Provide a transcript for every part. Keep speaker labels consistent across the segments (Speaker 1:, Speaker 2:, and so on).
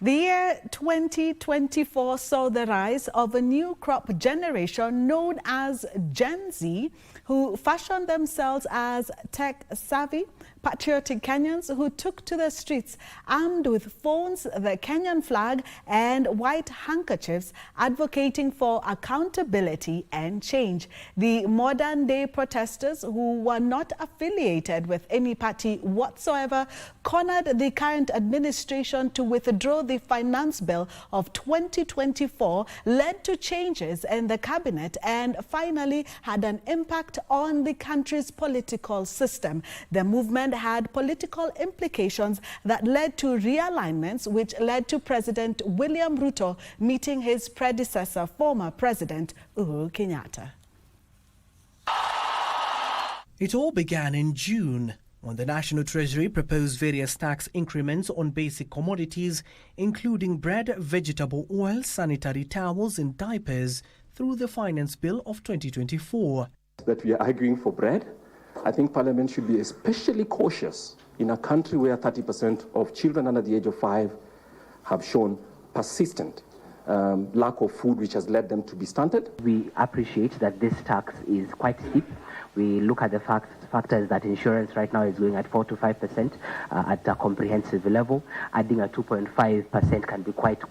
Speaker 1: The year 2024 saw the rise of a new crop generation known as Gen Z, who fashioned themselves as tech-savvy, patriotic Kenyans who took to the streets armed with phones, the Kenyan flag and white handkerchiefs, advocating for accountability and change. The modern-day protesters, who were not affiliated with any party whatsoever, cornered the current administration to withdraw the finance bill of 2024, led to changes in the cabinet and finally had an impact on the country's political system. The movement had political implications that led to realignments, which led to President William Ruto meeting his predecessor, former President Uhuru Kenyatta.
Speaker 2: It all began in June, when the National Treasury proposed various tax increments on basic commodities, including bread, vegetable oil, sanitary towels and diapers, through the Finance Bill of 2024.
Speaker 3: That we are arguing for bread. I think Parliament should be especially cautious in a country where 30% of children under the age of 5 have shown persistent lack of food, which has led them to be stunted.
Speaker 4: We appreciate that this tax is quite steep. We look at the factors that insurance right now is going at 4 to 5% at a comprehensive level. Adding a 2.5% can be quite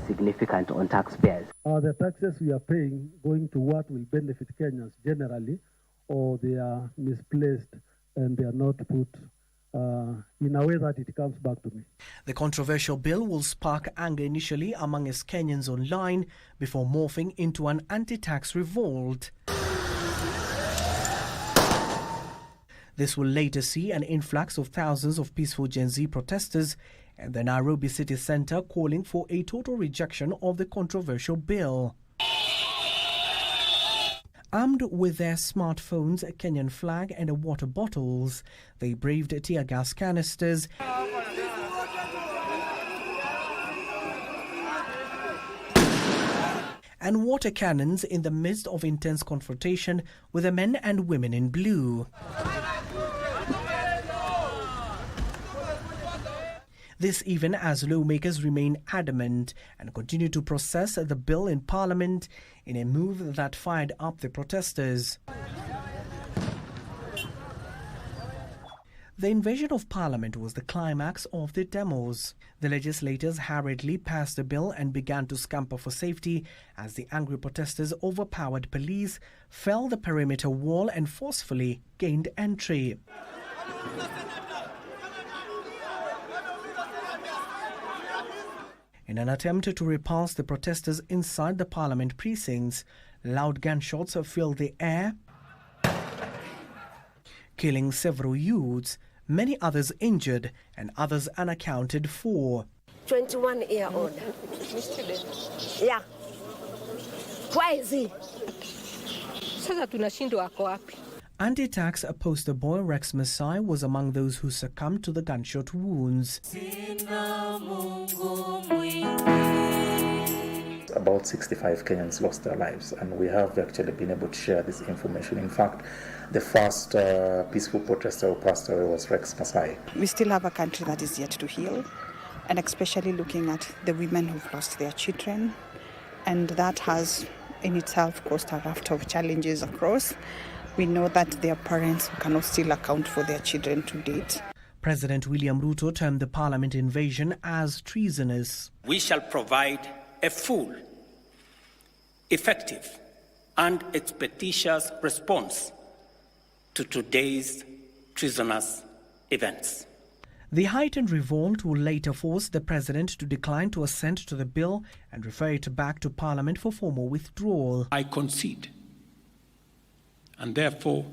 Speaker 4: significant on taxpayers.
Speaker 5: Are the taxes we are paying going to what will benefit Kenyans generally, or they are misplaced and they are not put in a way that it comes back to me?
Speaker 2: The controversial bill will spark anger initially among us Kenyans online before morphing into an anti-tax revolt. This will later see an influx of thousands of peaceful Gen Z protesters at the Nairobi city centre calling for a total rejection of the controversial bill. Armed with their smartphones, a Kenyan flag and water bottles, they braved tear gas canisters and water cannons in the midst of intense confrontation with the men and women in blue. This even as lawmakers remain adamant and continue to process the bill in Parliament in a move that fired up the protesters. The invasion of Parliament was the climax of the demos. The legislators hurriedly passed the bill and began to scamper for safety as the angry protesters overpowered police, felled the perimeter wall and forcefully gained entry. In an attempt to repulse the protesters inside the Parliament precincts, loud gunshots filled the air, killing several youths, many others injured and others unaccounted for.
Speaker 6: 21-year-old. Yeah. Why is he? Sasa tunashindwa ako wapi?
Speaker 2: Anti-tax poster boy Rex Masai was among those who succumbed to the gunshot wounds.
Speaker 7: About 65 Kenyans lost their lives, and we have actually been able to share this information. In fact, the first peaceful protester who passed away was Rex Masai.
Speaker 8: We still have a country that is yet to heal, and especially looking at the women who've lost their children, and that has in itself caused a raft of challenges across. We know that there are parents who cannot still account for their children to date.
Speaker 2: President William Ruto termed the Parliament invasion as treasonous.
Speaker 9: We shall provide a full, effective and expeditious response to today's treasonous events.
Speaker 2: The heightened revolt will later force the president to decline to assent to the bill and refer it back to Parliament for formal withdrawal.
Speaker 9: I concede, and therefore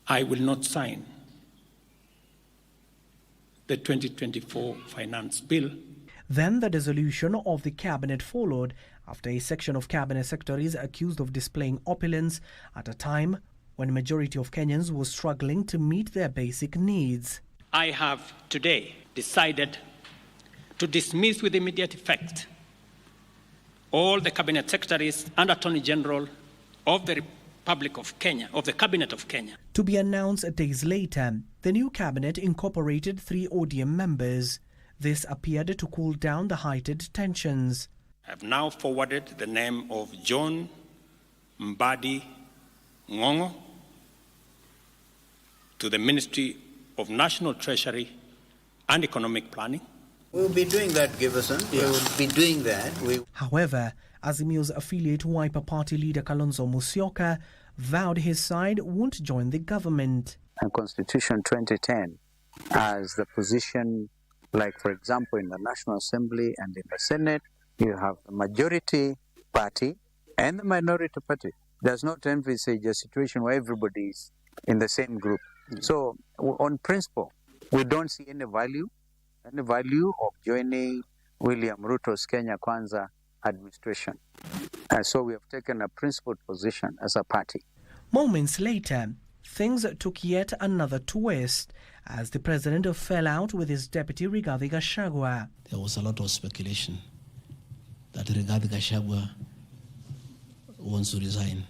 Speaker 9: I will not sign the 2024 Finance Bill.
Speaker 2: Then the dissolution of the cabinet followed after a section of cabinet secretaries accused of displaying opulence at a time when a majority of Kenyans were struggling to meet their basic needs.
Speaker 9: I have today decided to dismiss with immediate effect all the cabinet secretaries and Attorney General of the Republic of Kenya, of the Cabinet of Kenya.
Speaker 2: To be announced days later, the new cabinet incorporated 3 ODM members. This appeared to cool down the heightened tensions.
Speaker 9: I have now forwarded the name of John Mbadi Ngongo to the Ministry of National Treasury and Economic Planning.
Speaker 10: We'll be doing that, Giverson. We will be doing that.
Speaker 2: However, Azimio's affiliate Wiper Party leader Kalonzo Musyoka vowed his side won't join the government.
Speaker 11: And Constitution 2010 as the position, like for example in the National Assembly and in the Senate, you have the majority party and the minority party. Does not envisage a situation where everybody is in the same group. So on principle, we don't see any value of joining William Ruto's Kenya Kwanza administration. And so we have taken a principled position as a party.
Speaker 2: Moments later, things took yet another twist as the president fell out with his deputy Rigathi Gachagua.
Speaker 12: There was a lot of speculation that Rigathi Gachagua wants to resign.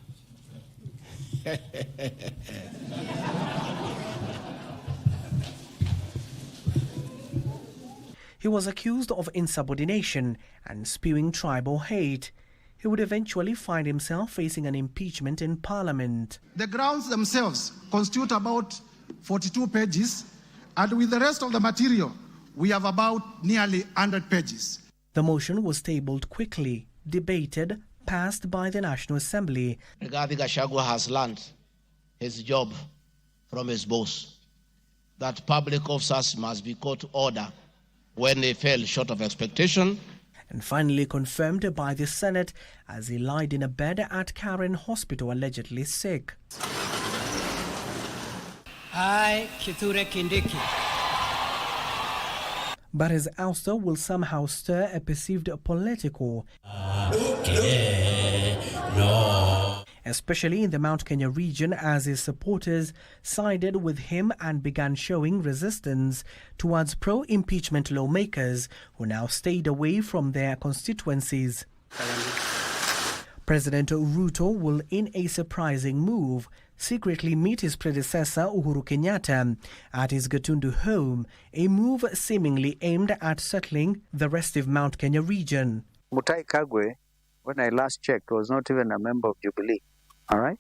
Speaker 2: He was accused of insubordination and spewing tribal hate. He would eventually find himself facing an impeachment in Parliament.
Speaker 13: The grounds themselves constitute about 42 pages, and with the rest of the material, we have about nearly 100 pages.
Speaker 2: The motion was tabled quickly, debated, passed by the National Assembly.
Speaker 12: Rigathi Gachagua has learned his job from his boss, that public officers must be called to order when they fell short of expectation.
Speaker 2: And finally confirmed by the Senate as he lied in a bed at Karen Hospital allegedly sick.
Speaker 14: I, Kithure Kindiki.
Speaker 2: But his ouster will somehow stir a perceived political, especially in the Mount Kenya region, as his supporters sided with him and began showing resistance towards pro-impeachment lawmakers who now stayed away from their constituencies. President Ruto will, in a surprising move, secretly meet his predecessor Uhuru Kenyatta at his Gatundu home, a move seemingly aimed at settling the restive Mount Kenya region.
Speaker 11: Mutahi Kagwe, when I last checked, was not even a member of Jubilee. All right?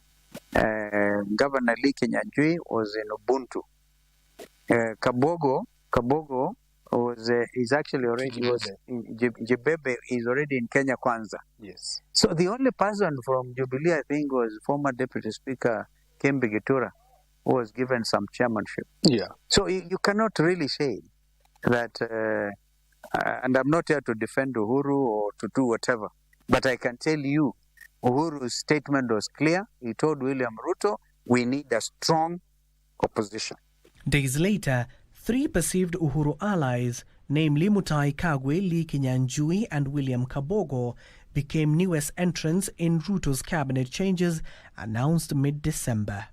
Speaker 11: Governor Lee Kinyanjui was in Ubuntu. Kabogo is actually already Jibebe is already in Kenya Kwanza.
Speaker 10: Yes.
Speaker 11: So the only person from Jubilee, I think, was former Deputy Speaker Kembe Gitura, who was given some chairmanship.
Speaker 10: Yeah.
Speaker 11: So you cannot really say that, and I'm not here to defend Uhuru or to do whatever, but I can tell you, Uhuru's statement was clear. He told William Ruto, we need a strong opposition.
Speaker 2: Days later, 3 perceived Uhuru allies, namely Mutahi Kagwe, Lee Kinyanjui and William Kabogo, became newest entrants in Ruto's cabinet changes announced mid-December.